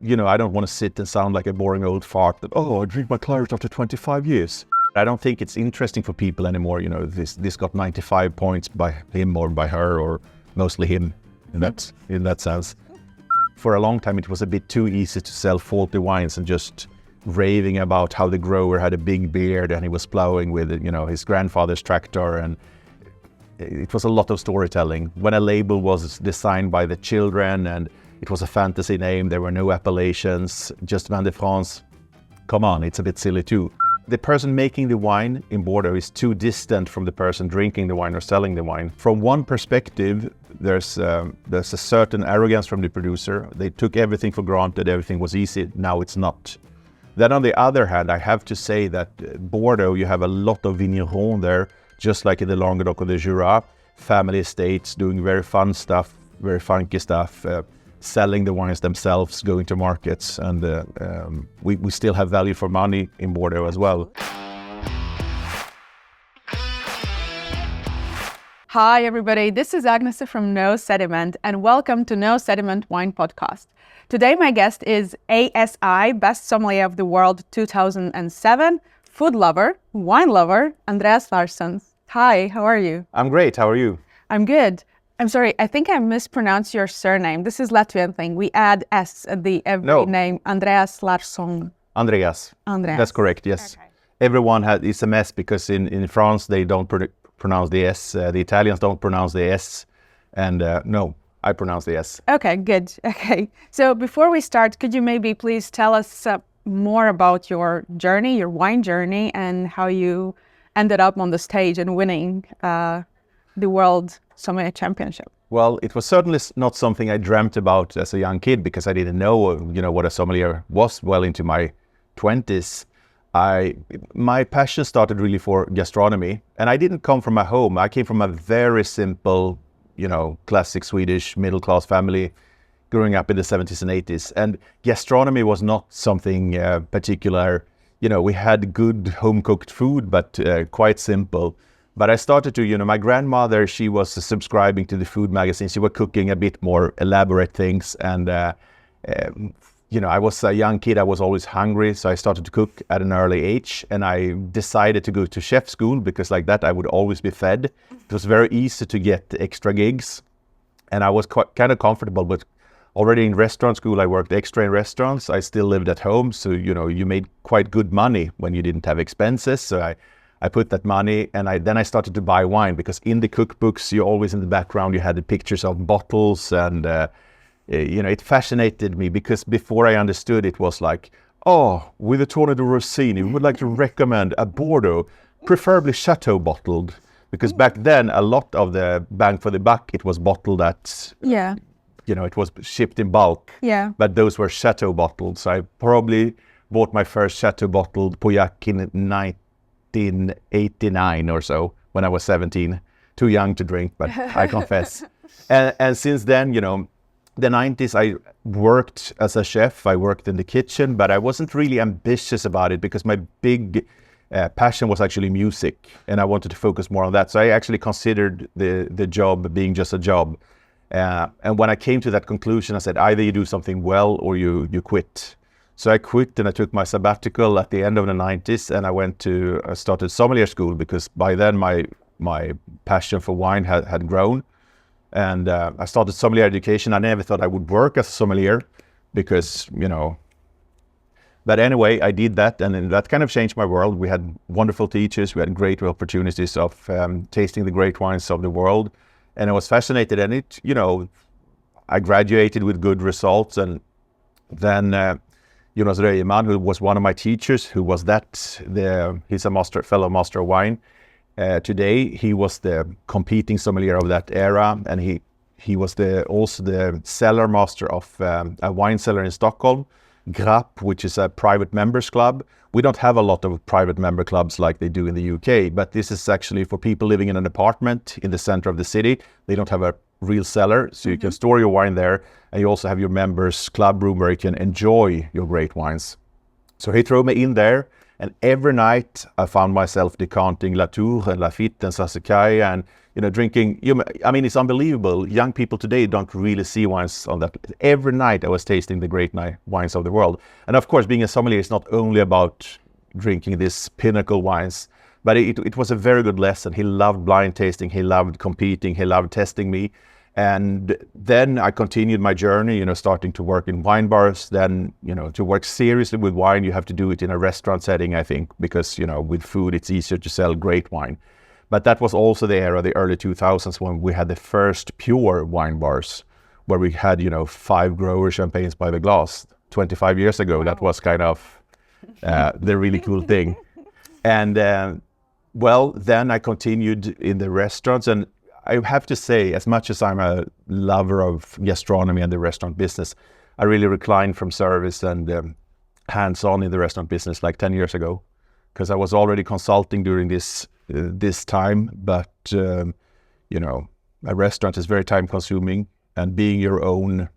I don't want to sit and sound like a boring old fart that, I drink my claret after 25 years. I don't think it's interesting for people anymore. This got 95 points by him or by her, or mostly him in that sense. For a long time, it was a bit too easy to sell faulty wines and just raving about how the grower had a big beard and he was plowing with, his grandfather's tractor, and it was a lot of storytelling. When a label was designed by the children and it was a fantasy name, there were no appellations, just Vin de France. Come on, it's a bit silly too. The person making the wine in Bordeaux is too distant from the person drinking the wine or selling the wine. From one perspective, there's a certain arrogance from the producer. They took everything for granted, everything was easy, now it's not. Then on the other hand, I have to say that Bordeaux, you have a lot of vignerons there, just like in the Languedoc or the Jura, family estates doing very fun stuff, very funky stuff, selling the wines themselves, going to markets, and we still have value for money in Bordeaux as well. Hi everybody, this is Agnes from No Sediment, and welcome to No Sediment Wine Podcast. Today my guest is ASI Best Sommelier of the World 2007, food lover, wine lover, Andreas Larsson. Hi, how are you? I'm great, how are you? I'm good. I'm sorry, I think I mispronounced your surname. This is Latvian thing. We add S at the every name. Andreas Larsson. Andreas. That's correct, yes. Okay. Everyone is a mess because in France they don't pronounce the S. The Italians don't pronounce the S. And no, I pronounce the S. Okay, good. Okay. So before we start, could you maybe please tell us more about your journey, your wine journey, and how you ended up on the stage and winning the World Sommelier Championship? Well, it was certainly not something I dreamt about as a young kid because I didn't know, what a sommelier was well into my 20s. My passion started really for gastronomy, and I didn't come from a home. I came from a very simple, classic Swedish middle-class family growing up in the 70s and 80s. And gastronomy was not something particular. We had good home-cooked food, but quite simple. But I started to, my grandmother, she was subscribing to the food magazine. She was cooking a bit more elaborate things. And, I was a young kid. I was always hungry. So I started to cook at an early age. And I decided to go to chef school because like that, I would always be fed. It was very easy to get extra gigs. And I was kind of comfortable. But already in restaurant school, I worked extra in restaurants. I still lived at home. So, you made quite good money when you didn't have expenses. So I put that money and then I started to buy wine because in the cookbooks, you always in the background, you had the pictures of bottles and, it fascinated me because before I understood it was like, with a Tornado Rossini, we would like to recommend a Bordeaux, preferably chateau bottled, because back then a lot of the bang for the buck, it was bottled at, it was shipped in bulk, but those were chateau bottled. So I probably bought my first chateau bottled Pauillac in 1989 or so when I was 17. Too young to drink, but I confess. And since then, the 90s, I worked as a chef. I worked in the kitchen, but I wasn't really ambitious about it because my big passion was actually music, and I wanted to focus more on that. So I actually considered the job being just a job. And when I came to that conclusion, I said, either you do something well or you quit. So I quit and I took my sabbatical at the end of the 90s and I started sommelier school because by then my passion for wine had grown. And I started sommelier education. I never thought I would work as a sommelier because, but anyway, I did that and then that kind of changed my world. We had wonderful teachers. We had great opportunities of tasting the great wines of the world. And I was fascinated and I graduated with good results. And then Jonas Röjeman, who was one of my teachers, he's a fellow master of wine. Today, he was the competing sommelier of that era, and he was also the cellar master of a wine cellar in Stockholm, Grapp, which is a private members club. We don't have a lot of private member clubs like they do in the UK, but this is actually for people living in an apartment in the center of the city. They don't have a real cellar, so you can store your wine there, and you also have your members club room where you can enjoy your great wines. So he threw me in there, And every night I found myself decanting Latour and Lafite and Sassicaia and, drinking. I mean, it's unbelievable. Young people today don't really see wines on that. Every night I was tasting the great wines of the world. And of course, being a sommelier is not only about drinking these pinnacle wines, but it was a very good lesson. He loved blind tasting. He loved competing. He loved testing me. And then I continued my journey, starting to work in wine bars. Then, to work seriously with wine, you have to do it in a restaurant setting, I think, because, with food, it's easier to sell great wine. But that was also the era, the early 2000s, when we had the first pure wine bars, where we had, 5 grower champagnes by the glass. 25 years ago, that was kind of the really cool thing. And, then I continued in the restaurants. And I have to say, as much as I'm a lover of gastronomy and the restaurant business, I really reclined from service and hands-on in the restaurant business like 10 years ago, because I was already consulting during this time. But, a restaurant is very time-consuming, and being your own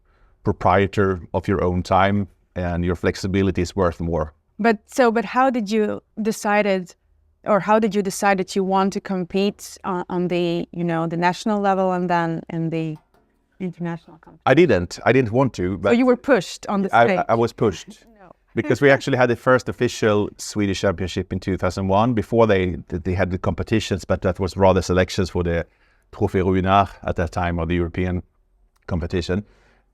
proprietor of your own time and your flexibility is worth more. But how did you decide that you want to compete on the, the national level and then in the international competition? I didn't want to. But so you were pushed on the stage? I was pushed. No. Because we actually had the first official Swedish championship in 2001. Before they had the competitions, but that was rather selections for the Trophée Ruinart at that time, or the European competition.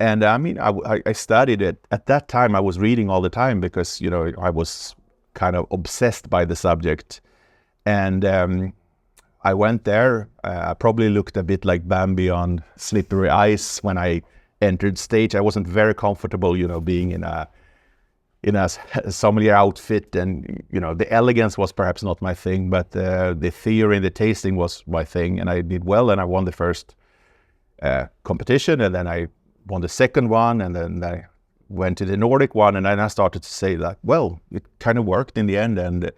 And I mean, I studied it. At that time, I was reading all the time because, I was kind of obsessed by the subject. And I went there. I probably looked a bit like Bambi on slippery ice when I entered stage. I wasn't very comfortable, being in a sommelier outfit, and the elegance was perhaps not my thing, but the theory and the tasting was my thing. And I did well, and I won the first competition, and then I won the second one, and then I went to the Nordic one, and then I started to say that, well, it kind of worked in the end. And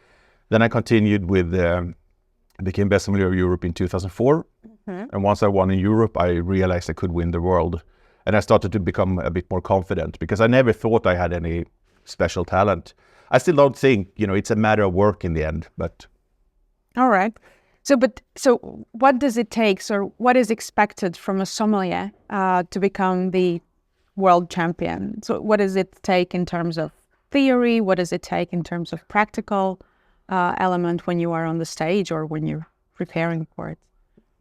then I continued with, became best sommelier of Europe in 2004. Mm-hmm. And once I won in Europe, I realized I could win the world. And I started to become a bit more confident, because I never thought I had any special talent. I still don't think, it's a matter of work in the end, but. All right. So what does it take, or what is expected from a sommelier to become the world champion? So what does it take in terms of theory? What does it take in terms of practical element when you are on the stage or when you're preparing for it?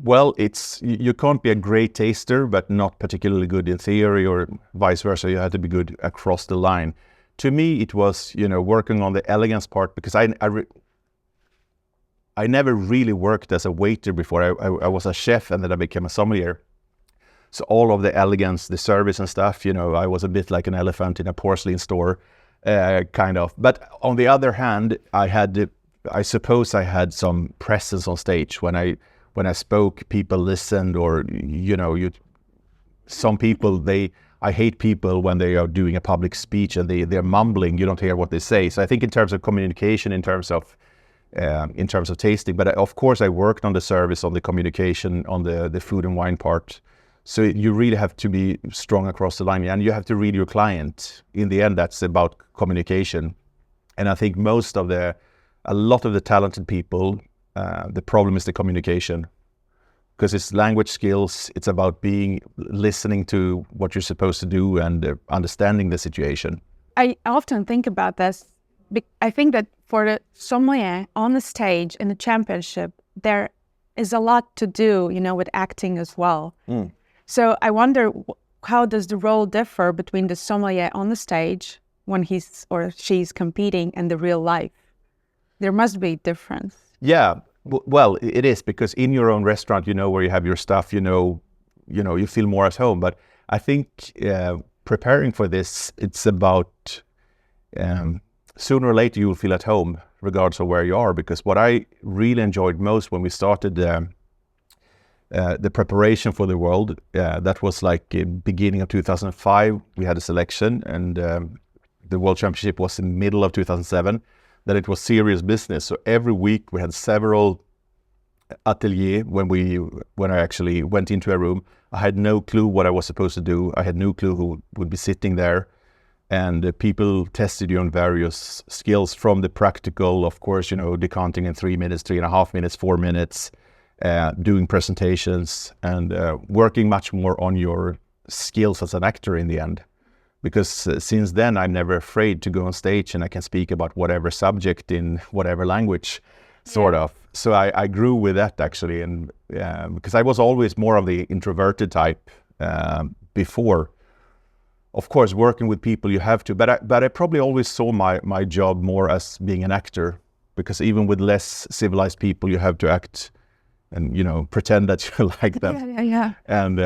Well, you can't be a great taster, but not particularly good in theory, or vice versa. You have to be good across the line. To me, it was, working on the elegance part, because I never really worked as a waiter before. I was a chef, and then I became a sommelier. So all of the elegance, the service and stuff, I was a bit like an elephant in a porcelain store, kind of. But on the other hand, I suppose I had some presence on stage. When I spoke, people listened, or, some people, I hate people when they are doing a public speech and they're mumbling. You don't hear what they say. So I think in terms of communication, in terms of tasting, but of course I worked on the service, on the communication, on the food and wine part. So you really have to be strong across the line, and you have to read your client. In the end, that's about communication. And I think a lot of the talented people, the problem is the communication. Because it's language skills, it's about listening to what you're supposed to do and understanding the situation. I often think about this. I think that for the sommelier on the stage in the championship, there is a lot to do, with acting as well. Mm. So I wonder, how does the role differ between the sommelier on the stage when he's or she's competing and the real life? There must be a difference. Yeah. Well, it is, because in your own restaurant, where you have your stuff, you feel more at home. But I think preparing for this, it's about sooner or later you will feel at home, regardless of where you are. Because what I really enjoyed most when we started the preparation for the world, that was like beginning of 2005. We had a selection, and the World Championship was in the middle of 2007. That it was serious business. So every week we had several ateliers. When I actually went into a room, I had no clue what I was supposed to do. I had no clue who would be sitting there. and people tested you on various skills, from the practical, of course, decanting in 3 minutes, 3.5 minutes, 4 minutes, doing presentations, and working much more on your skills as an actor in the end. Because since then, I'm never afraid to go on stage and I can speak about whatever subject in whatever language, sort of. So I grew with that, actually, and because I was always more of the introverted type before. Of course, working with people, you have to, but I probably always saw my job more as being an actor, because even with less civilized people, you have to act and pretend that you like them. Yeah. And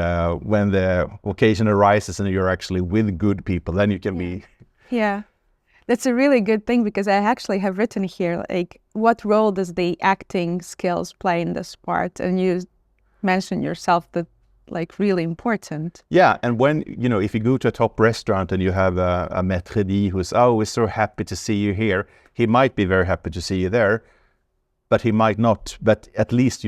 when the occasion arises and you're actually with good people, then you can be. Yeah, that's a really good thing, because I actually have written here, like, what role does the acting skills play in this part? And you mentioned yourself that, like, really important. Yeah, and when, if you go to a top restaurant and you have a maître d' who's, oh, we're so happy to see you here, he might be very happy to see you there, but he might not. But at least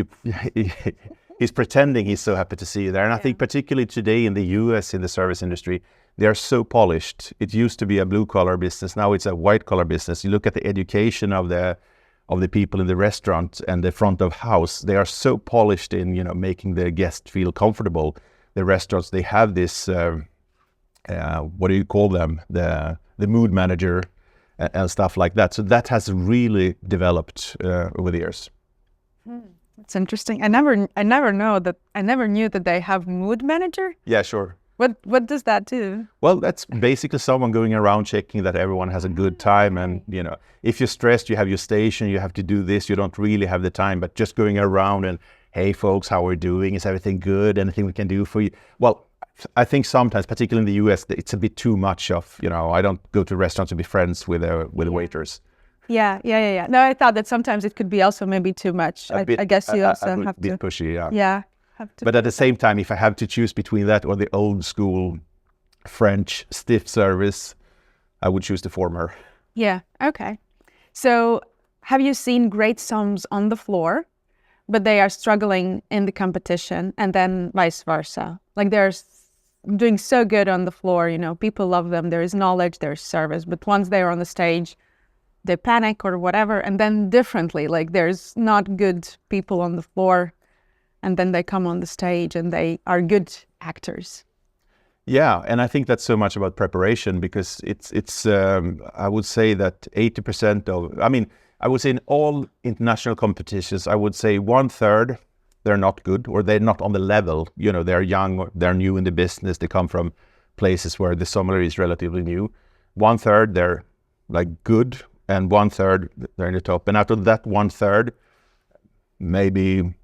he's pretending he's so happy to see you there. And I think particularly today in the US, in the service industry, they are so polished. It used to be a blue-collar business. Now it's a white-collar business. You look at the education of the people in the restaurant and the front of house. They are so polished in, making the guest feel comfortable. The restaurants, they have this, what do you call them? The mood manager and stuff like that. So that has really developed over the years. It's interesting. I never knew that they have mood manager. Yeah, sure. What does that do? Well, that's basically someone going around checking that everyone has a good time. And, if you're stressed, you have your station, you have to do this, you don't really have the time, but just going around and, hey, folks, how are we doing? Is everything good? Anything we can do for you? Well, I think sometimes, particularly in the US, it's a bit too much of, I don't go to restaurants to be friends with the waiters. Yeah. No, I thought that sometimes it could be also maybe too much. I guess you also have to. A bit pushy, yeah. Yeah. But at the same time, if I have to choose between that or the old school French stiff service, I would choose the former. Yeah, okay. So have you seen great somms on the floor, but they are struggling in the competition, and then vice versa? Like, they're doing so good on the floor, people love them, there is knowledge, there is service, but once they're on the stage, they panic or whatever, and then differently, like, there's not good people on the floor, and then they come on the stage and they are good actors. Yeah, and I think that's so much about preparation, because it's I would say that 80% of, I would say in all international competitions, I would say 1/3, they're not good, or they're not on the level. They're young, or they're new in the business, they come from places where the sommelier is relatively new. 1/3, they're like good, and 1/3, they're in the top. And out of that 1/3, maybe,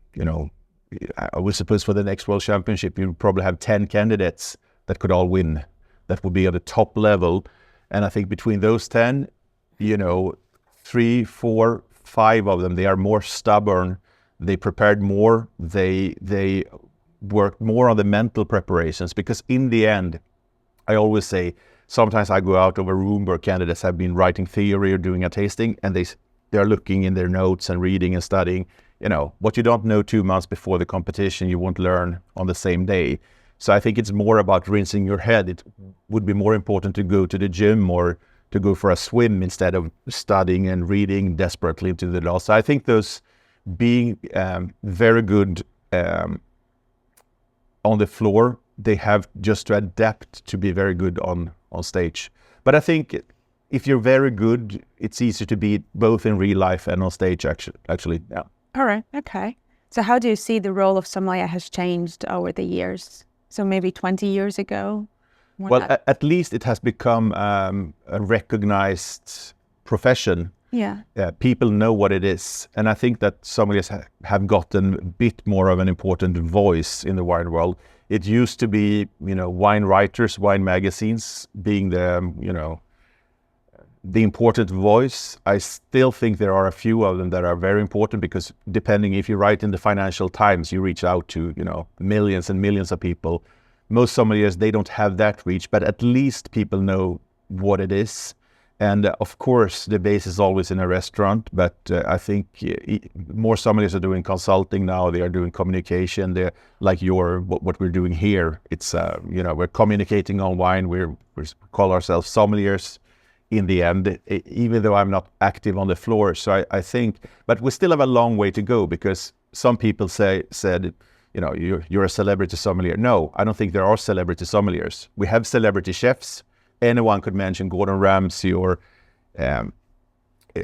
I would suppose for the next World Championship, you probably have 10 candidates that could all win. That would be at the top level. And I think between those 10, 3, 4, 5 of them, they are more stubborn. They prepared more. They worked more on the mental preparations, because in the end, I always say, sometimes I go out of a room where candidates have been writing theory or doing a tasting, and they're looking in their notes and reading and studying. What you don't know 2 months before the competition, you won't learn on the same day. So I think it's more about rinsing your head. It would be more important to go to the gym or to go for a swim instead of studying and reading desperately into the last. So I think those being very good on the floor, they have just to adapt to be very good on stage. But I think if you're very good, it's easier to be both in real life and on stage, actually. Yeah. All right. Okay. So how do you see the role of sommelier has changed over the years? So maybe 20 years ago? Well, at least it has become a recognized profession. Yeah. People know what it is. And I think that sommeliers have gotten a bit more of an important voice in the wine world. It used to be, wine writers, wine magazines being the important voice. I still think there are a few of them that are very important, because depending if you write in the Financial Times, you reach out to, millions and millions of people. Most sommeliers, they don't have that reach, but at least people know what it is. And of course, the base is always in a restaurant, but I think more sommeliers are doing consulting now. They are doing communication. They're like what we're doing here. It's we're communicating on wine. We call ourselves sommeliers in the end, even though I'm not active on the floor. So I think, but we still have a long way to go, because some people said, you're a celebrity sommelier. No, I don't think there are celebrity sommeliers. We have celebrity chefs. Anyone could mention Gordon Ramsay or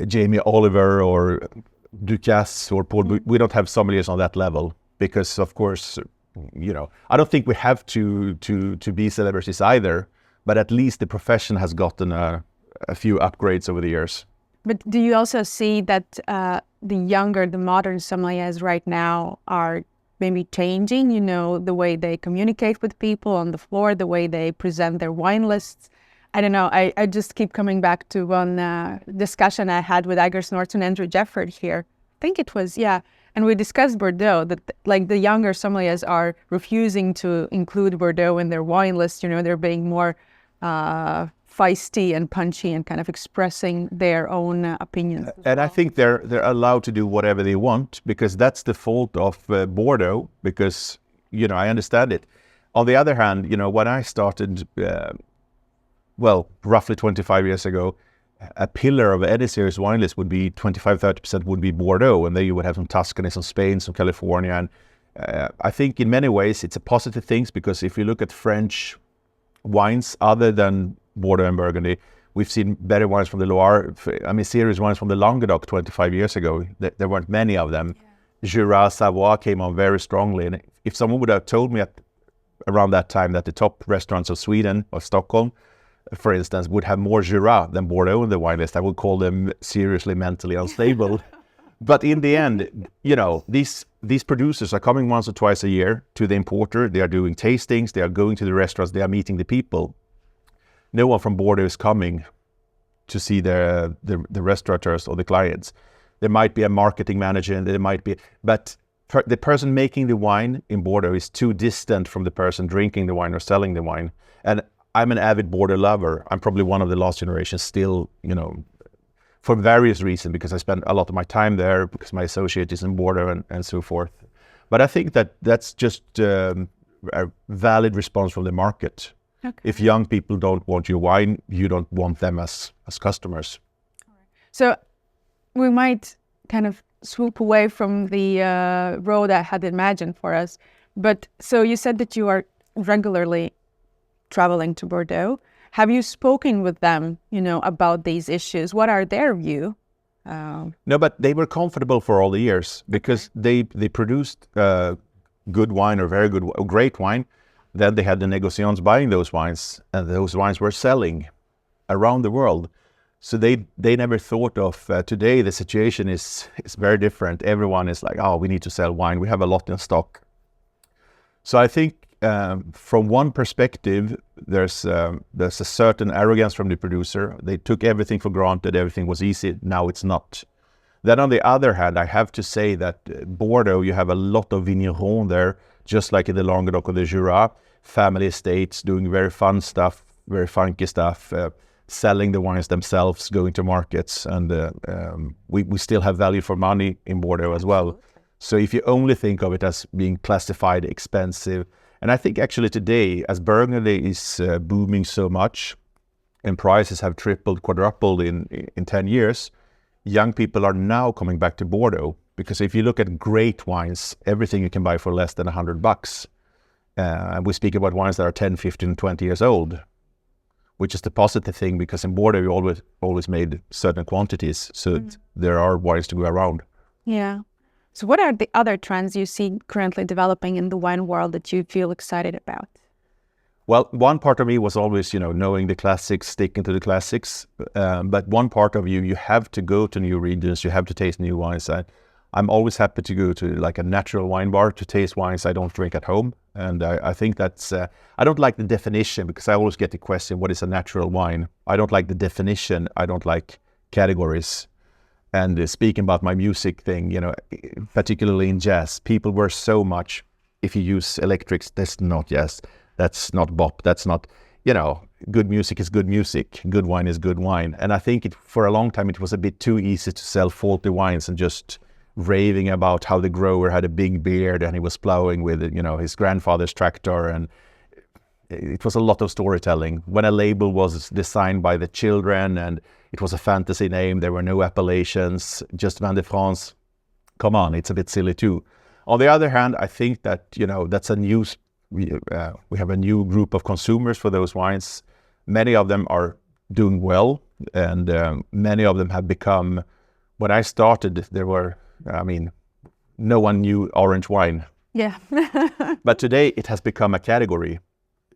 Jamie Oliver or Ducasse or Paul. We don't have sommeliers on that level because, of course, I don't think we have to be celebrities either. But at least the profession has gotten a few upgrades over the years. But do you also see that the modern sommeliers right now are maybe changing, the way they communicate with people on the floor, the way they present their wine lists? I don't know. I just keep coming back to one discussion I had with Agers North and Andrew Jefford here. I think it was, yeah. And we discussed Bordeaux, that like the younger sommeliers are refusing to include Bordeaux in their wine list. They're being more feisty and punchy and kind of expressing their own opinions. And I think they're allowed to do whatever they want, because that's the fault of Bordeaux, because, I understand it. On the other hand, when I started, roughly 25 years ago, a pillar of any serious wine list would be 25-30% would be Bordeaux, and then you would have some Tuscany, some Spain, some California. And I think in many ways it's a positive thing, because if you look at French wines other than Bordeaux and Burgundy, we've seen better wines from the Loire. Serious wines from the Languedoc 25 years ago. There weren't many of them. Yeah. Jura, Savoie came on very strongly. And if someone would have told me around that time that the top restaurants of Sweden or Stockholm, for instance, would have more Jura than Bordeaux in the wine list, I would call them seriously mentally unstable. But in the end, these producers are coming once or twice a year to the importer. They are doing tastings. They are going to the restaurants. They are meeting the people. No one from Bordeaux is coming to see the restaurateurs or the clients. There might be a marketing manager, and but the person making the wine in Bordeaux is too distant from the person drinking the wine or selling the wine. And I'm an avid Bordeaux lover. I'm probably one of the last generation still, for various reasons, because I spend a lot of my time there, because my associate is in Bordeaux and so forth. But I think that's just a valid response from the market. Okay. If young people don't want your wine, you don't want them as customers. So we might kind of swoop away from the road I had imagined for us. But so you said that you are regularly traveling to Bordeaux. Have you spoken with them, about these issues? What are their view? No, but they were comfortable for all the years, because they produced good wine, or very good, great wine. Then they had the negociants buying those wines, and those wines were selling around the world. So they never thought of today. The situation is very different. Everyone is like, we need to sell wine. We have a lot in stock. So I think from one perspective, there's a certain arrogance from the producer. They took everything for granted. Everything was easy. Now it's not. Then on the other hand, I have to say that Bordeaux, you have a lot of vignerons there, just like in the Languedoc or the Jura, family estates doing very fun stuff, very funky stuff, selling the wines themselves, going to markets. And we still have value for money in Bordeaux as well. So if you only think of it as being classified expensive, and I think actually today, as Burgundy is booming so much and prices have tripled, quadrupled in 10 years, young people are now coming back to Bordeaux. Because if you look at great wines, everything you can buy for less than $100. We speak about wines that are 10, 15, 20 years old, which is the positive thing, because in Bordeaux you always made certain quantities. So there are wines to go around. Yeah. So what are the other trends you see currently developing in the wine world that you feel excited about? Well, one part of me was always, knowing the classics, sticking to the classics. But one part of you have to go to new regions. You have to taste new wines. I'm always happy to go to like a natural wine bar to taste wines I don't drink at home. And I think that's, I don't like the definition, because I always get the question, what is a natural wine? I don't like the definition. I don't like categories. And speaking about my music thing, particularly in jazz, people were so much, if you use electrics, that's not jazz, that's not bop, that's not, good music is good music, good wine is good wine. And I think for a long time it was a bit too easy to sell faulty wines and just raving about how the grower had a big beard and he was plowing with, his grandfather's tractor, and it was a lot of storytelling. When a label was designed by the children and it was a fantasy name, there were no appellations, just Vin de France. Come on, it's a bit silly too. On the other hand, I think that, that's we have a new group of consumers for those wines. Many of them are doing well, and many of them have become, when I started, no one knew orange wine. Yeah. But today it has become a category.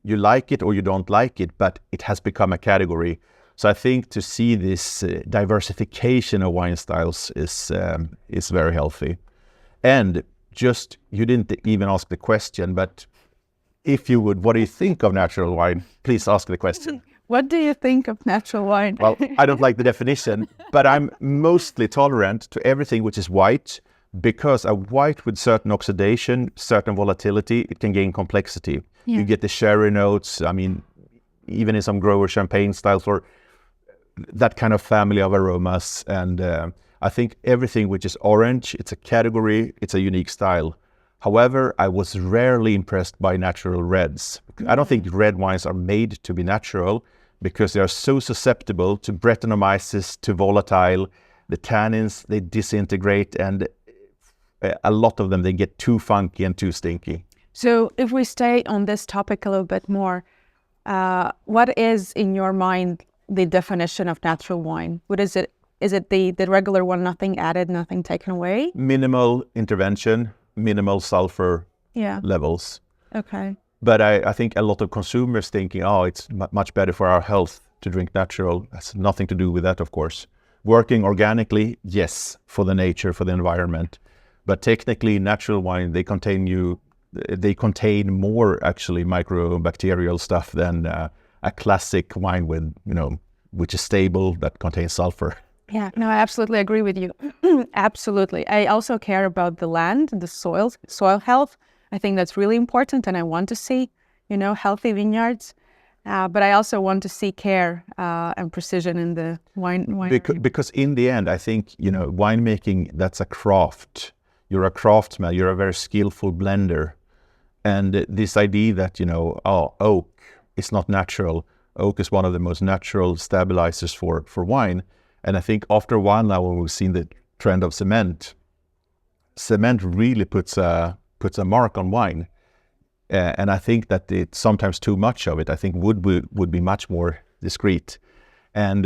You like it or you don't like it, but it has become a category. So I think to see this diversification of wine styles is very healthy. And you didn't even ask the question, but if you would, what do you think of natural wine? Please ask the question. What do you think of natural wine? Well, I don't like the definition, but I'm mostly tolerant to everything which is white, because a white with certain oxidation, certain volatility, it can gain complexity. Yeah. You get the sherry notes, even in some grower champagne styles, or that kind of family of aromas. And I think everything which is orange, it's a category, it's a unique style. However, I was rarely impressed by natural reds. I don't think red wines are made to be natural, because they are so susceptible to Brettanomyces, to volatile. The tannins, they disintegrate, and a lot of them, they get too funky and too stinky. So if we stay on this topic a little bit more, what is, in your mind, the definition of natural wine? What is it? Is it the regular one, nothing added, nothing taken away? Minimal intervention, minimal sulfur levels. Okay. But I think a lot of consumers thinking, it's much better for our health to drink natural. That's nothing to do with that, of course. Working organically, yes, for the nature, for the environment. But technically, natural wine, they contain more actually microbacterial stuff than a classic wine with, which is stable, that contains sulfur. Yeah, no, I absolutely agree with you. Absolutely. I also care about the land, the soil health. I think that's really important, and I want to see, healthy vineyards. But I also want to see care and precision in the wine. Because in the end, I think, winemaking, that's a craft. You're a craftsman, you're a very skillful blender. And this idea that, oak is not natural. Oak is one of the most natural stabilizers for wine. And I think after a while now, when we've seen the trend of cement really puts a mark on wine. And I think that it's sometimes too much of it. I think wood would be much more discreet. And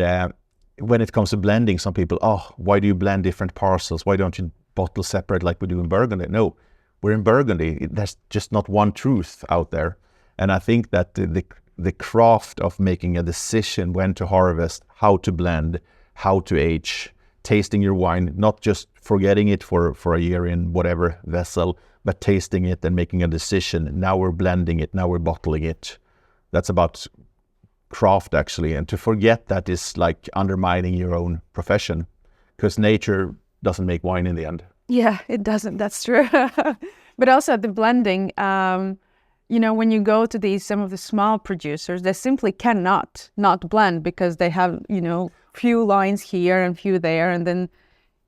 when it comes to blending, some people, why do you blend different parcels? Why don't you bottle separate like we do in Burgundy? No, we're in Burgundy. There's just not one truth out there. And I think that the craft of making a decision when to harvest, how to blend, how to age, tasting your wine, not just forgetting it for a year in whatever vessel, but tasting it and making a decision. Now we're blending it, now we're bottling it. That's about craft, actually. And to forget that is like undermining your own profession, because nature doesn't make wine in the end. Yeah, it doesn't. That's true. But also the blending, when you go to some of the small producers, they simply cannot not blend, because they have, few lines here and few there, and then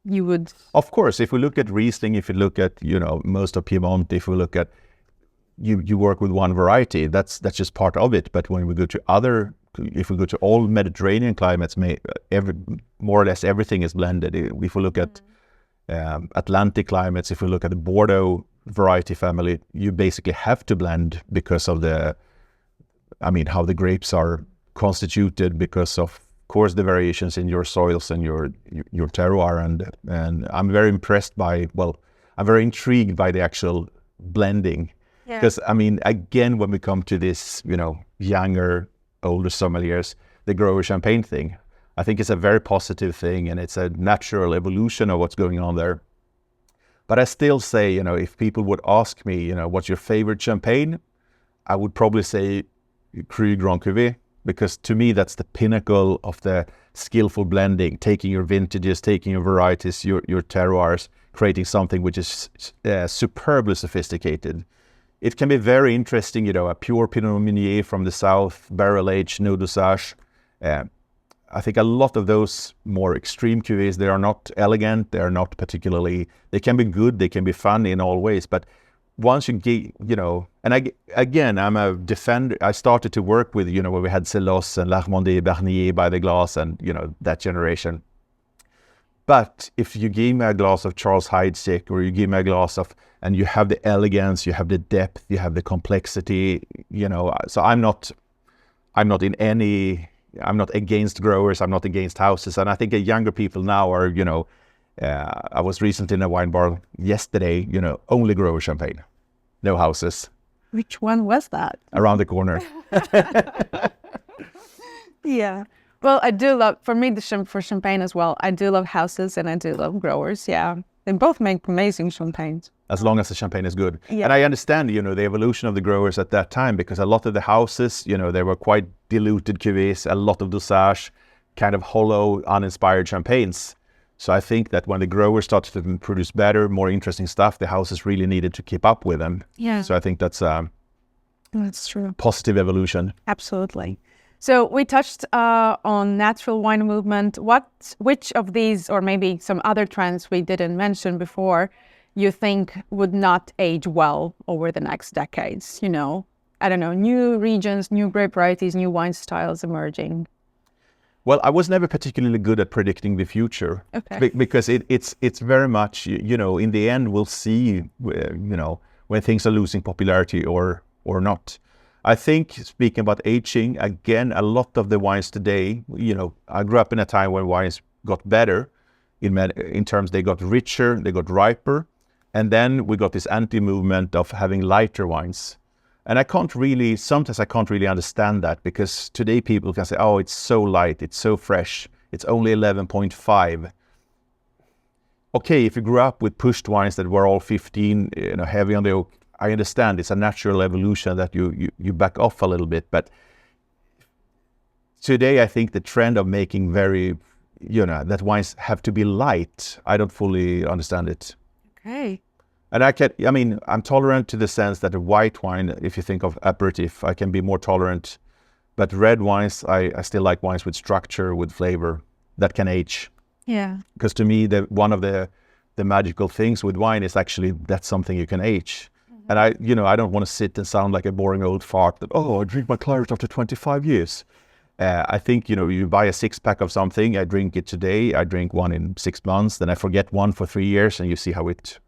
you would... Of course, if we look at Riesling, if you look at, most of Piedmont, if we look at, you work with one variety, that's just part of it. But when we go to if we go to all Mediterranean climates, more or less everything is blended. If we look at Atlantic climates, if we look at the Bordeaux variety family, you basically have to blend because of how the grapes are constituted, because of course the variations in your soils and your terroir, and I'm very impressed by, I'm very intrigued by the actual blending. Because again, when we come to this, younger, older sommeliers, the grower champagne thing, I think it's a very positive thing, and it's a natural evolution of what's going on there. But I still say, if people would ask me, what's your favorite champagne, I would probably say Cru Grand Cuvée, because to me, that's the pinnacle of the skillful blending, taking your vintages, taking your varieties, your terroirs, creating something which is superbly sophisticated. it can be very interesting, a pure Pinot Meunier from the south, barrel aged, no dosage. I think a lot of those more extreme cuvées, they are not elegant, they are not particularly, they can be good, they can be fun in all ways, but once you get, again, I'm a defender. I started to work with, where we had Celos and L'Armandais, Barnier by the glass and, that generation. But if you give me a glass of Charles Heidsieck, or you give me a glass of, and you have the elegance, you have the depth, you have the complexity, so I'm not against growers, I'm not against houses. And I think younger people now are, I was recently in a wine bar yesterday, only grower champagne, no houses. Which one was that? Around the corner. Yeah. Well, I do love, for me, for champagne as well, I do love houses and I do love growers. Yeah. They both make amazing champagnes. As long as the champagne is good. Yeah. And I understand, the evolution of the growers at that time, because a lot of the houses, they were quite diluted cuvées, a lot of dosage, kind of hollow, uninspired champagnes. So I think that when the growers started to produce better, more interesting stuff, the houses really needed to keep up with them. Yeah. So I think that's true. Positive evolution. Absolutely. So we touched on natural wine movement. Which of these, or maybe some other trends we didn't mention before, you think would not age well over the next decades? I don't know, new regions, new grape varieties, new wine styles emerging. Well, I was never particularly good at predicting the future. Okay. Because it's very much, in the end, we'll see, when things are losing popularity or not. I think, speaking about aging, again, a lot of the wines today, I grew up in a time when wines got better in terms they got richer, they got riper. And then we got this anti-movement of having lighter wines. And sometimes I can't really understand that, because today people can say, oh, it's so light, it's so fresh, it's only 11.5. Okay, if you grew up with pushed wines that were all 15, heavy on the oak, I understand it's a natural evolution that you back off a little bit. But today I think the trend of making that wines have to be light, I don't fully understand it. Okay. And I'm tolerant to the sense that a white wine, if you think of aperitif, I can be more tolerant. But red wines, I still like wines with structure, with flavor, that can age. Yeah. Because to me, one of the magical things with wine is actually that's something you can age. Mm-hmm. And I don't want to sit and sound like a boring old fart that, I drink my claret after 25 years. I think, you buy a 6-pack of something, I drink it today, I drink one in 6 months, then I forget one for 3 years, and you see how it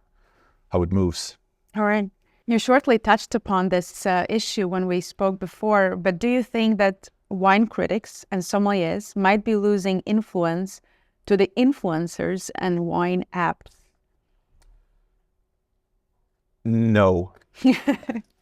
moves. All right. You shortly touched upon this issue when we spoke before, but do you think that wine critics and sommeliers might be losing influence to the influencers and wine apps? No.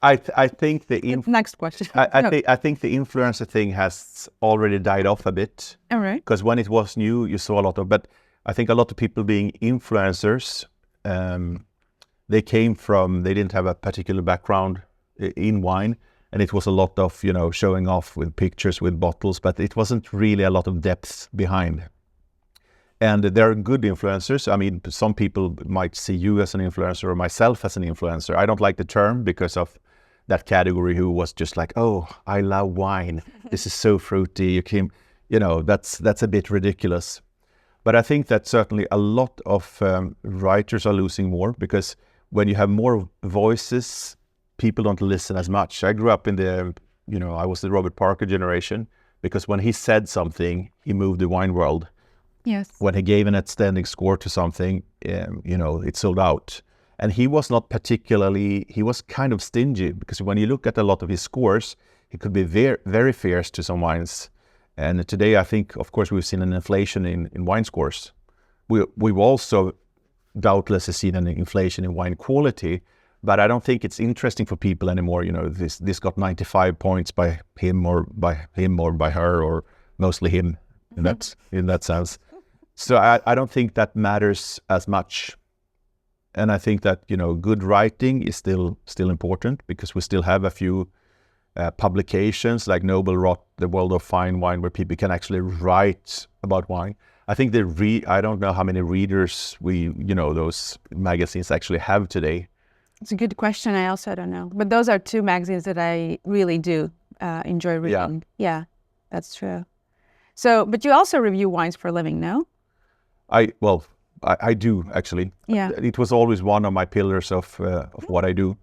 I think Next question. I think the influencer thing has already died off a bit. All right. Because when it was new, you saw a lot of, but I think a lot of people being influencers, they didn't have a particular background in wine, and it was a lot of, showing off with pictures, with bottles, but it wasn't really a lot of depth behind. And there are good influencers. I mean, some people might see you as an influencer or myself as an influencer. I don't like the term because of that category who was just like, oh, I love wine. This is so fruity. That's a bit ridiculous. But I think that certainly a lot of writers are losing more, because when you have more voices, people don't listen as much. I grew up in I was the Robert Parker generation, because when he said something, he moved the wine world. Yes. When he gave an outstanding score to something, it sold out. And he was not he was kind of stingy, because when you look at a lot of his scores, he could be very, very fierce to some wines. And today, I think, of course, we've seen an inflation in wine scores. We've also doubtless seen an inflation in wine quality, but I don't think it's interesting for people anymore. This got 95 points by him or by her, or mostly him in that sense. So I don't think that matters as much. And I think that, good writing is still important, because we still have a few publications like Noble Rot, The World of Fine Wine, where people can actually write about wine. I think I don't know how many readers those magazines actually have today. It's a good question. I also don't know. But those are two magazines that I really do enjoy reading. Yeah, that's true. So, but you also review wines for a living, no? I do actually. Yeah. It was always one of my pillars of what I do,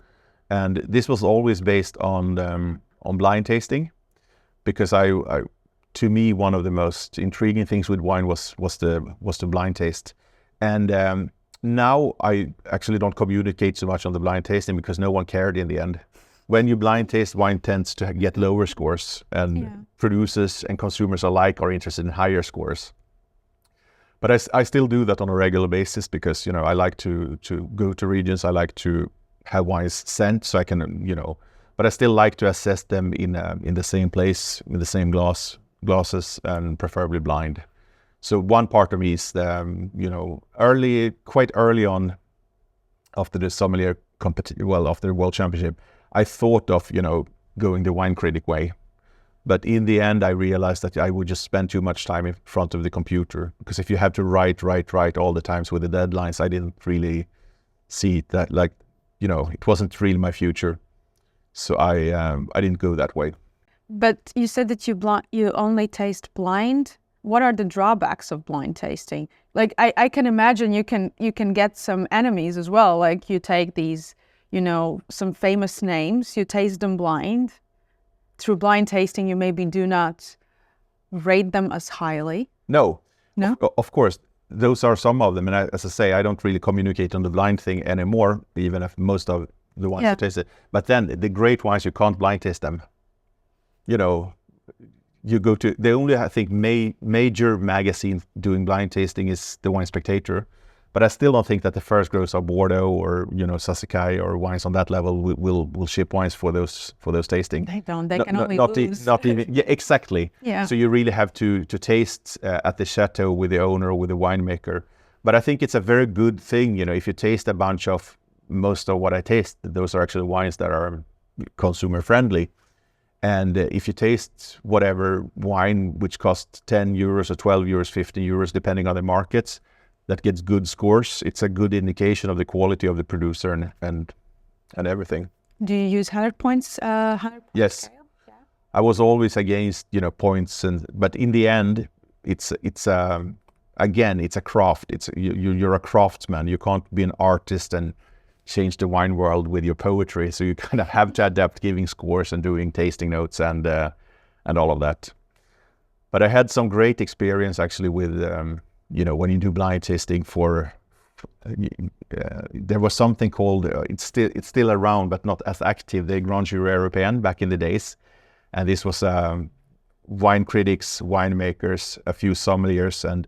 and this was always based on blind tasting, because to me, one of the most intriguing things with wine was the blind taste, and now I actually don't communicate so much on the blind tasting because no one cared in the end. When you blind taste, wine tends to get lower scores, and producers and consumers alike are interested in higher scores. But I still do that on a regular basis because, I like to go to regions. I like to have wines sent so I can, but I still like to assess them in the same place, in the same glasses, and preferably blind. So one part of me is, quite early on, after the Sommelier after the World Championship, I thought of, going the wine critic way. But in the end, I realized that I would just spend too much time in front of the computer, because if you have to write all the times with the deadlines, I didn't really see that, it wasn't really my future. So I didn't go that way. But you said that you only taste blind. What are the drawbacks of blind tasting? Like I can imagine you can get some enemies as well. Like you take these, some famous names, you taste them blind. Through blind tasting, you maybe do not rate them as highly. No. No? Of course, those are some of them. And as I say, I don't really communicate on the blind thing anymore, even if most of the wines I taste it. But then the great wines, you can't blind taste them. You go to, the only, I think, major magazine doing blind tasting is the Wine Spectator. But I still don't think that the first growers of Bordeaux or Sassicaia or wines on that level will ship wines for those tasting. They don't. They can only lose. Not even. Yeah, exactly. Yeah. So you really have to taste at the chateau with the owner or with the winemaker. But I think it's a very good thing, if you taste a bunch of, most of what I taste, those are actually wines that are consumer friendly. And if you taste whatever wine which costs 10 euros or 12 euros, 15 euros, depending on the markets, that gets good scores, it's a good indication of the quality of the producer and everything. Do you use 100 points? 100 points yes. Scale? Yeah. I was always against points, but in the end, it's again, it's a craft. You're a craftsman. You can't be an artist and change the wine world with your poetry. So you kind of have to adapt giving scores and doing tasting notes and all of that. But I had some great experience actually with when you do blind tasting there was something called it's still around but not as active, the Grand Jury Européen back in the days, and this was wine critics, winemakers, a few sommeliers, and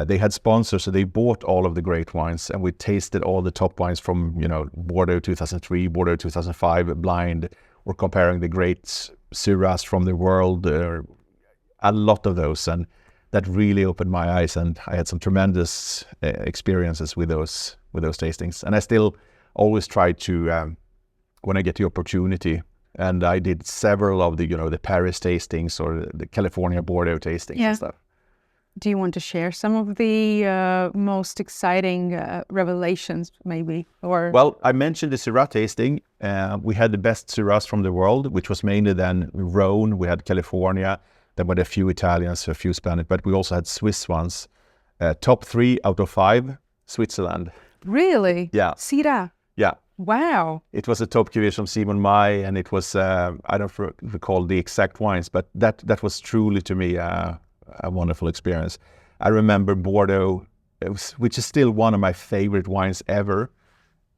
they had sponsors, so they bought all of the great wines, and we tasted all the top wines from Bordeaux 2003, Bordeaux 2005 blind, or comparing the great Syrahs from the world, a lot of those, and that really opened my eyes, and I had some tremendous experiences with those tastings. And I still always try to, when I get the opportunity, and I did several of the the Paris tastings or the California Bordeaux tastings and stuff. Do you want to share some of the most exciting revelations, maybe? Or well, I mentioned the Syrah tasting. We had the best Syrahs from the world, which was mainly then Rhone. We had California. There were a few Italians, a few Spanish, but we also had Swiss ones. Top 3 out of 5, Switzerland. Really? Yeah. Syrah? Yeah. Wow. It was a top cuvée from Simon May, and it was, I don't recall the exact wines, but that was truly, to me, a wonderful experience. I remember Bordeaux, which is still one of my favorite wines ever.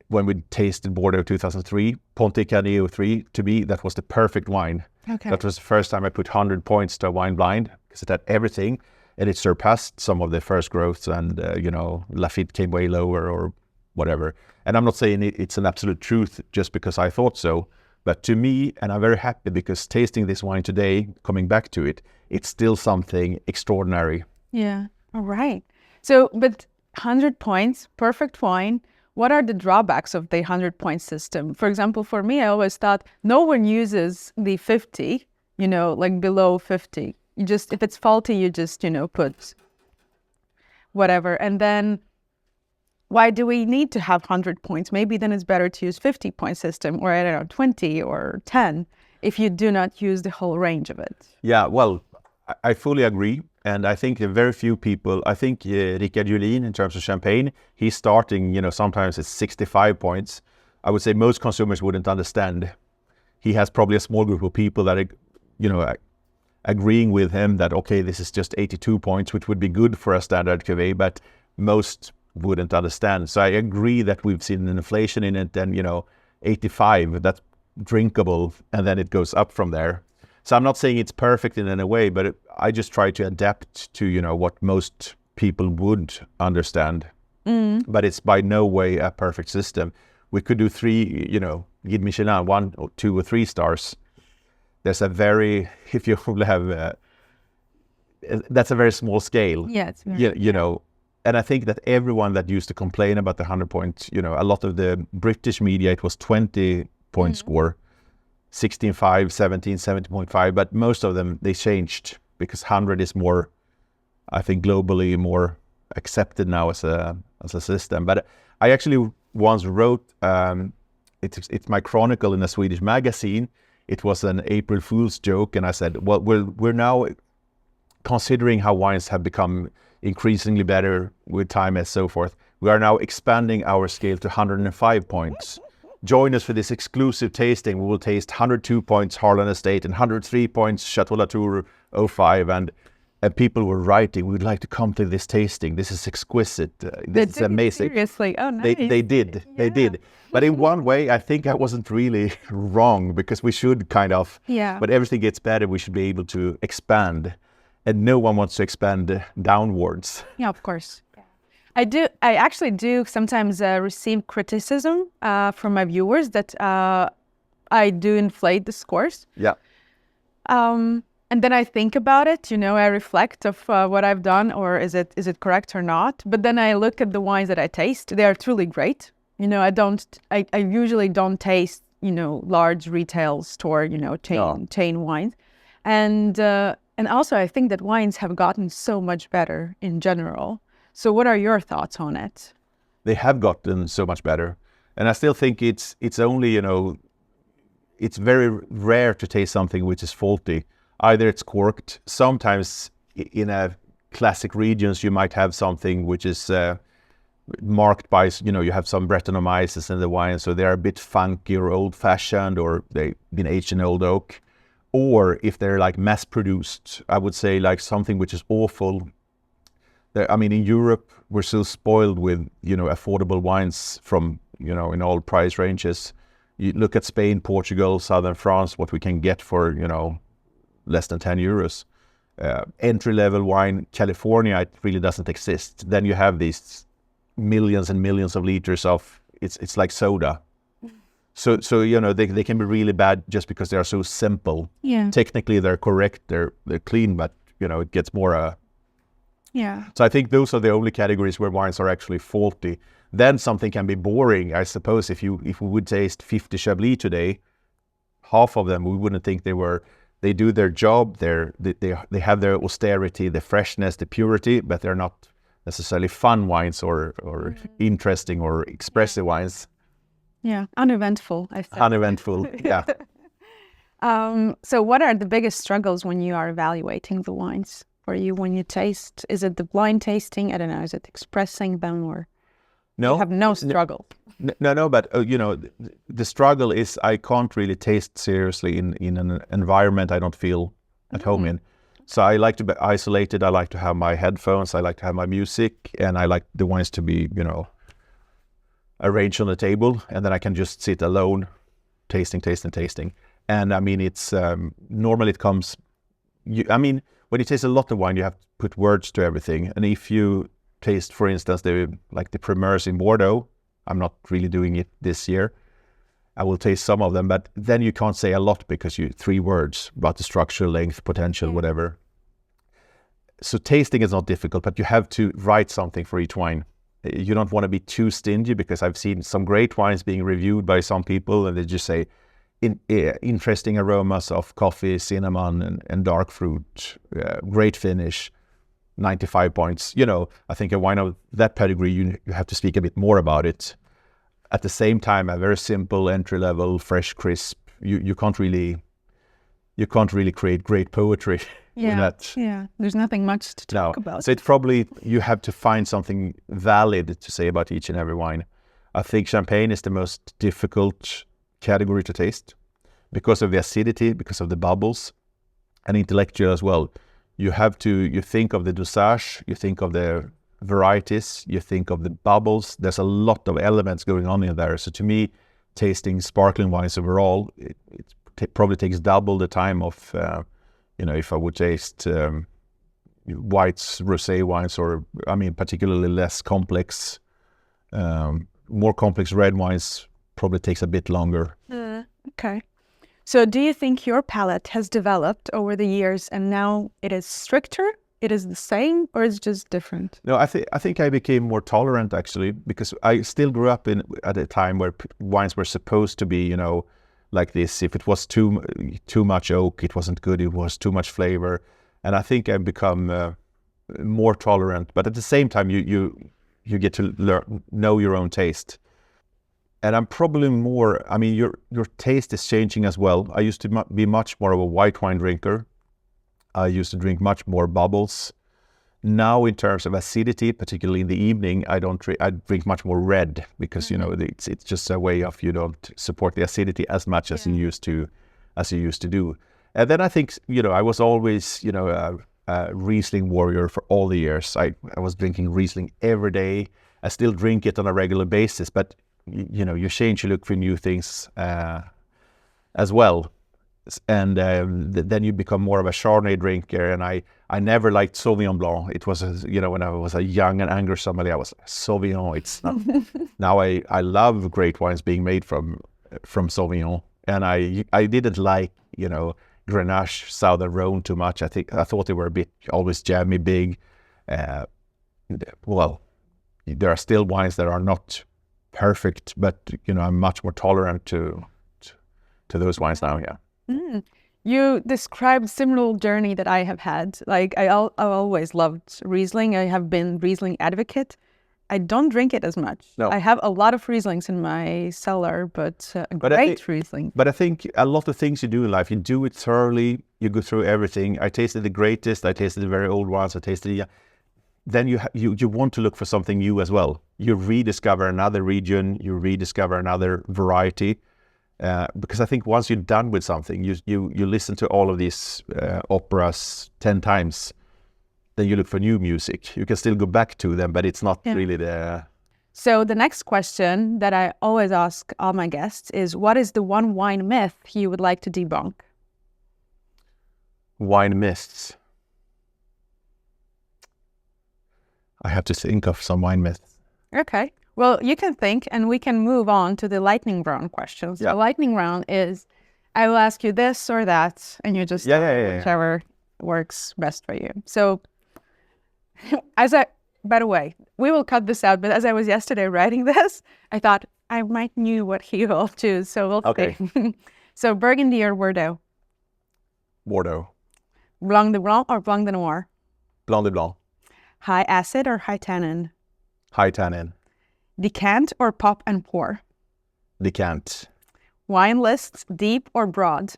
When we tasted Bordeaux 2003, Pontet Canet 03, to me, that was the perfect wine. Okay. That was the first time I put 100 points to a wine blind, because it had everything, and it surpassed some of the first growths, and, Lafite came way lower or whatever. And I'm not saying it's an absolute truth just because I thought so, but to me, and I'm very happy because tasting this wine today, coming back to it, it's still something extraordinary. Yeah. All right. So, but 100 points, perfect wine. What are the drawbacks of the 100-point system? For example, for me, I always thought no one uses the 50, like below 50. You just, if it's faulty, you just, put whatever. And then why do we need to have 100 points? Maybe then it's better to use 50-point system, or I don't know, 20 or 10, if you do not use the whole range of it. Yeah, well, I fully agree. And I think very few people, I think Rickard Julin, in terms of champagne, he's starting, sometimes it's 65 points. I would say most consumers wouldn't understand. He has probably a small group of people that are, agreeing with him that, okay, this is just 82 points, which would be good for a standard cuvée, but most wouldn't understand. So I agree that we've seen an inflation in it, and, 85, that's drinkable, and then it goes up from there. So I'm not saying it's perfect in any way, but I just try to adapt to, what most people would understand. But it's by no way a perfect system. We could do 3, Guide Michelin, 1 or 2 or 3 stars. There's if you have, that's a very small scale. Yeah, it's very, and I think that everyone that used to complain about the 100 points, a lot of the British media, it was 20-point score. 16.5, 17, 17.5, but most of them, they changed because 100 is more, I think, globally more accepted now as a system. But I actually once wrote, it's my chronicle in a Swedish magazine. It was an April Fool's joke, and I said, well, we're now considering how wines have become increasingly better with time and so forth. We are now expanding our scale to 105 points. Join us for this exclusive tasting. We will taste 102 points Harlan Estate and 103 points Chateau Latour 05. And people were writing, we'd like to come to this tasting. This is exquisite. This is amazing. Seriously, oh nice. They did. But in one way, I think I wasn't really wrong, because we should but everything gets better, we should be able to expand. And no one wants to expand downwards. Yeah, of course. I actually do sometimes receive criticism from my viewers that I do inflate the scores. Yeah. And then I think about it, I reflect of what I've done, or is it correct or not? But then I look at the wines that I taste. They are truly great. I usually don't taste, large retail store, chain wines. And also I think that wines have gotten so much better in general. So what are your thoughts on it? They have gotten so much better. And I still think it's only, it's very rare to taste something which is faulty. Either it's corked. Sometimes in a classic regions, you might have something which is marked by, you have some Brettanomyces in the wine, so they're a bit funky or old-fashioned, or they've been aged in old oak. Or if they're like mass-produced, I would say like something which is awful. In Europe, we're so spoiled with, affordable wines from, in all price ranges. You look at Spain, Portugal, southern France, what we can get for, less than 10 euros. Entry-level wine, California, it really doesn't exist. Then you have these millions and millions of liters of, it's like soda. So they can be really bad just because they are so simple. Yeah. Technically, they're correct, they're clean, but, it gets more... Yeah. So I think those are the only categories where wines are actually faulty. Then something can be boring. I suppose if we would taste 50 Chablis today, half of them we wouldn't think they do their job. They have their austerity, the freshness, the purity, but they're not necessarily fun wines or interesting or expressive wines. Yeah, uneventful, I think. Uneventful, yeah. So what are the biggest struggles when you are evaluating the wines? For you, when you taste, is it the blind tasting? I don't know. Is it expressing them, or no? You have no struggle? No. But the struggle is I can't really taste seriously in an environment I don't feel at home in. So I like to be isolated. I like to have my headphones. I like to have my music, and I like the wines to be, arranged on the table, and then I can just sit alone, tasting. And it's normally it comes. When you taste a lot of wine, you have to put words to everything. And if you taste, for instance, the Primeurs in Bordeaux, I'm not really doing it this year. I will taste some of them, but then you can't say a lot because 3 words about the structure, length, potential, whatever. So tasting is not difficult, but you have to write something for each wine. You don't want to be too stingy, because I've seen some great wines being reviewed by some people, and they just say, interesting aromas of coffee, cinnamon, and dark fruit, great finish. 95 points. I think a wine of that pedigree, you have to speak a bit more about it. At the same time, a very simple entry level, fresh, crisp. You can't really create great poetry with that. Yeah, there's nothing much to talk about. So it's probably, you have to find something valid to say about each and every wine. I think champagne is the most difficult category to taste because of the acidity, because of the bubbles, and intellectual as well. You think of the dosage, you think of the varieties, you think of the bubbles. There's a lot of elements going on in there. So to me, tasting sparkling wines overall, it probably takes double the time of, if I would taste whites, rosé wines, or particularly less complex, more complex red wines probably takes a bit longer. Okay. So do you think your palate has developed over the years and now it is stricter? It is the same, or it's just different? No, I think I became more tolerant actually, because I still grew up at a time where wines were supposed to be, like this. If it was too much oak, it wasn't good. It was too much flavor, and I think I've become more tolerant. But at the same time, you get to know your own taste. And I'm probably more. Your taste is changing as well. I used to be much more of a white wine drinker. I used to drink much more bubbles. Now, in terms of acidity, particularly in the evening, I drink much more red because it's just a way of, you don't support the acidity as much as you used to do. And then I think I was always a Riesling warrior for all the years. I was drinking Riesling every day. I still drink it on a regular basis, but you change, you look for new things as well. And then you become more of a Chardonnay drinker, and I never liked Sauvignon Blanc. It was when I was a young and angry sommelier, I was like, Sauvignon. It's not. Now I love great wines being made from Sauvignon, and I didn't like Grenache, Southern Rhone too much. I thought they were a bit always jammy, big. Well, there are still wines that are not perfect, but I'm much more tolerant to those wines now. Yeah. You described similar journey that I have had. Like I always loved Riesling. I have been Riesling advocate. I don't drink it as much. No. I have a lot of Rieslings in my cellar, but great Riesling. But I think a lot of things you do in life, you do it thoroughly. You go through everything. I tasted the greatest. I tasted the very old ones. I tasted then you want to look for something new as well. You rediscover another region. You rediscover another variety. Because I think once you're done with something, you listen to all of these operas 10 times, then you look for new music. You can still go back to them, but it's not really the... So the next question that I always ask all my guests is, what is the one wine myth you would like to debunk? Wine myths. I have to think of some wine myths. Okay. Well, you can think, and we can move on to the lightning round questions. Yeah. The lightning round is, I will ask you this or that, and you just whichever works best for you. So, by the way, we will cut this out, but as I was yesterday writing this, I thought I might knew what he will choose, so we'll see. So, Burgundy or Bordeaux? Bordeaux. Blanc de Blanc or Blanc de Noir? Blanc de Blanc. High acid or high tannin? High tannin. Decant or pop and pour? Decant. Wine lists, deep or broad?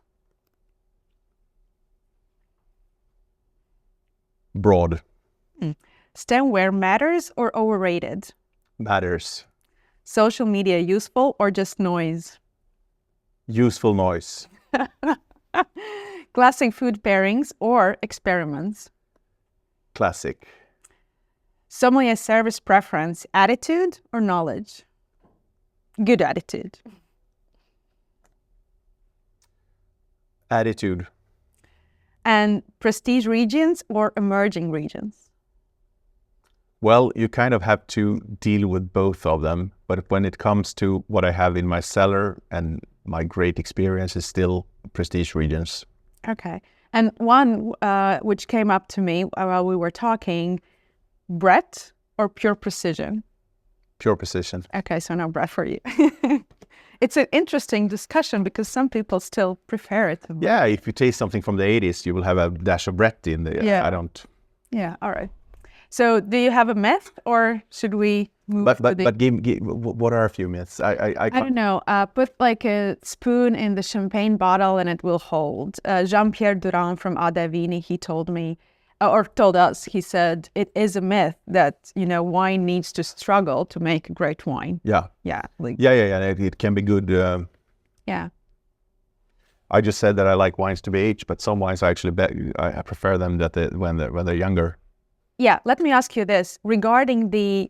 Broad. Stemware matters or overrated? Matters. Social media useful or just noise? Useful noise. Classic food pairings or experiments? Classic. Sommelier service preference, attitude or knowledge? Good attitude. Attitude. And prestige regions or emerging regions? Well, you kind of have to deal with both of them. But when it comes to what I have in my cellar and my great experience is still prestige regions. Okay. And one which came up to me while we were talking, breadth or pure precision? Pure precision. Okay, so now breadth for you. It's an interesting discussion because some people still prefer it. Yeah, if you taste something from the 80s, you will have a dash of breadth in there. Yeah. I don't. Yeah, all right. So do you have a myth, or should we move to the... But what are a few myths? I I don't know. Put like a spoon in the champagne bottle and it will hold. Jean-Pierre Durand from Ade Vini, he told me, or told us, he said, it is a myth that, wine needs to struggle to make great wine. Yeah. Yeah. It can be good. Yeah. I just said that I like wines to be aged, but some wines I prefer them when they're younger. Yeah. Let me ask you this. Regarding the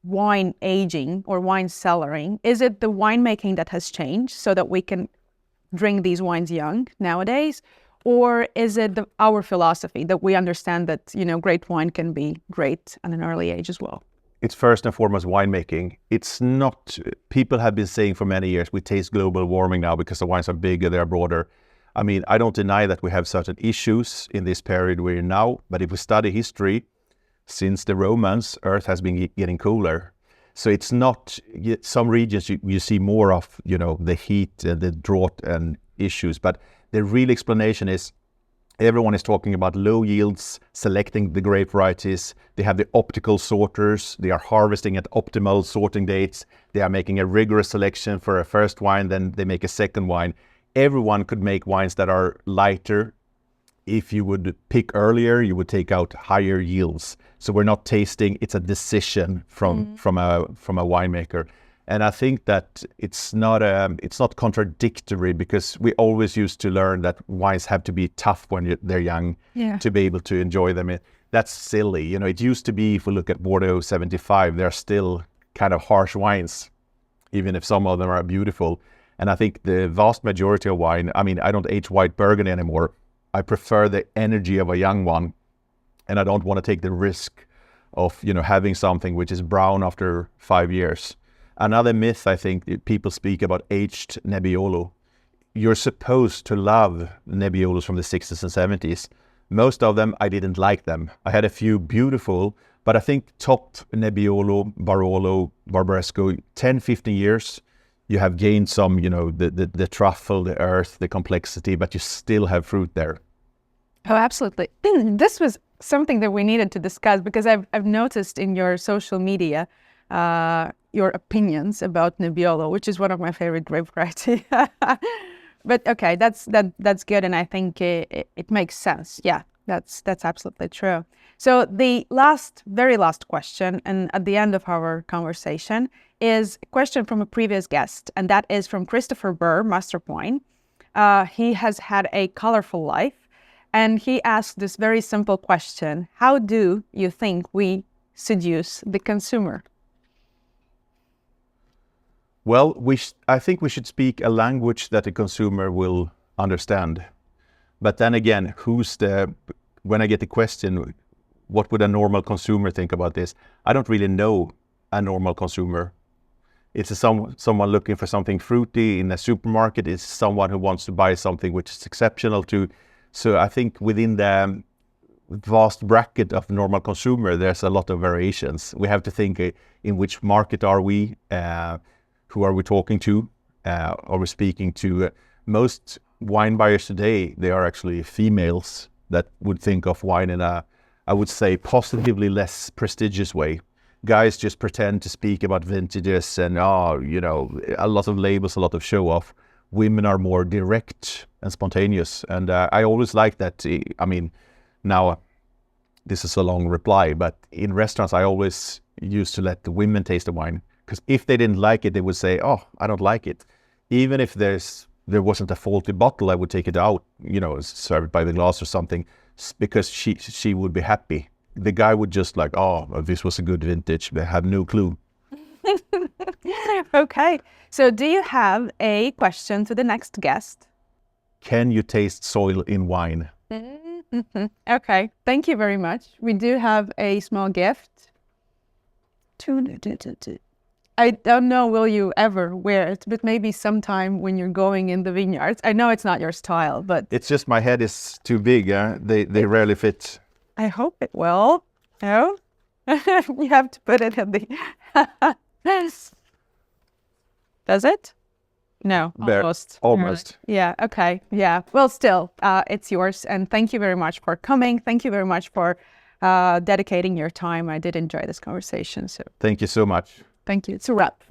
wine aging or wine cellaring, is it the winemaking that has changed so that we can drink these wines young nowadays? Or is it our philosophy that we understand that, great wine can be great at an early age as well? It's first and foremost winemaking. It's not, people have been saying for many years, we taste global warming now because the wines are bigger, they're broader. I mean, I don't deny that we have certain issues in this period we're in now, but if we study history, since the Romans, Earth has been getting cooler. So it's not, some regions you see more of, the heat, the drought and issues, but the real explanation is everyone is talking about low yields, selecting the grape varieties. They have the optical sorters. They are harvesting at optimal sorting dates. They are making a rigorous selection for a first wine, then they make a second wine. Everyone could make wines that are lighter. If you would pick earlier, you would take out higher yields. So we're not tasting, it's a decision from a winemaker. And I think that it's not contradictory, because we always used to learn that wines have to be tough when they're young to be able to enjoy them. That's silly. It used to be, if we look at Bordeaux 75, they're still kind of harsh wines, even if some of them are beautiful. And I think the vast majority of wine, I mean, I don't age white Burgundy anymore. I prefer the energy of a young one, and I don't want to take the risk of, having something which is brown after 5 years. Another myth, I think, people speak about aged Nebbiolo. You're supposed to love Nebbiolos from the 60s and 70s. Most of them, I didn't like them. I had a few beautiful, but I think top Nebbiolo, Barolo, Barbaresco, 10, 15 years, you have gained some, the truffle, the earth, the complexity, but you still have fruit there. Oh, absolutely. This was something that we needed to discuss, because I've noticed in your social media your opinions about Nebbiolo, which is one of my favorite grape varieties. But okay, that's good, and I think it makes sense. Yeah, that's absolutely true. So the very last question, and at the end of our conversation, is a question from a previous guest, and that is from Christopher Burr, Master of Wine. He has had a colorful life, and he asked this very simple question: how do you think we seduce the consumer? Well, I think we should speak a language that the consumer will understand. But then again, when I get the question, what would a normal consumer think about this? I don't really know a normal consumer. It's someone looking for something fruity in a supermarket. It's someone who wants to buy something which is exceptional to. So I think within the vast bracket of normal consumer, there's a lot of variations. We have to think in which market are we? Who are we talking to? Are we speaking to? Most wine buyers today, they are actually females that would think of wine in a, I would say, positively less prestigious way. Guys just pretend to speak about vintages and, a lot of labels, a lot of show off. Women are more direct and spontaneous. And I always like that. I mean, now this is a long reply, but in restaurants, I always used to let the women taste the wine. Because if they didn't like it, they would say, oh, I don't like it. Even if there wasn't a faulty bottle, I would take it out, serve it by the glass or something, because she would be happy. The guy would just like, oh, this was a good vintage. They have no clue. Okay. So do you have a question to the next guest? Can you taste soil in wine? Mm-hmm. Okay. Thank you very much. We do have a small gift. I don't know, will you ever wear it, but maybe sometime when you're going in the vineyards. I know it's not your style, but... It's just my head is too big. They rarely fit. I hope it will. No? You have to put it in the... Does it? No, almost. Almost. Yeah, okay. Yeah. Well, still, it's yours. And thank you very much for coming. Thank you very much for dedicating your time. I did enjoy this conversation. So Thank you so much. thank you. It's a wrap.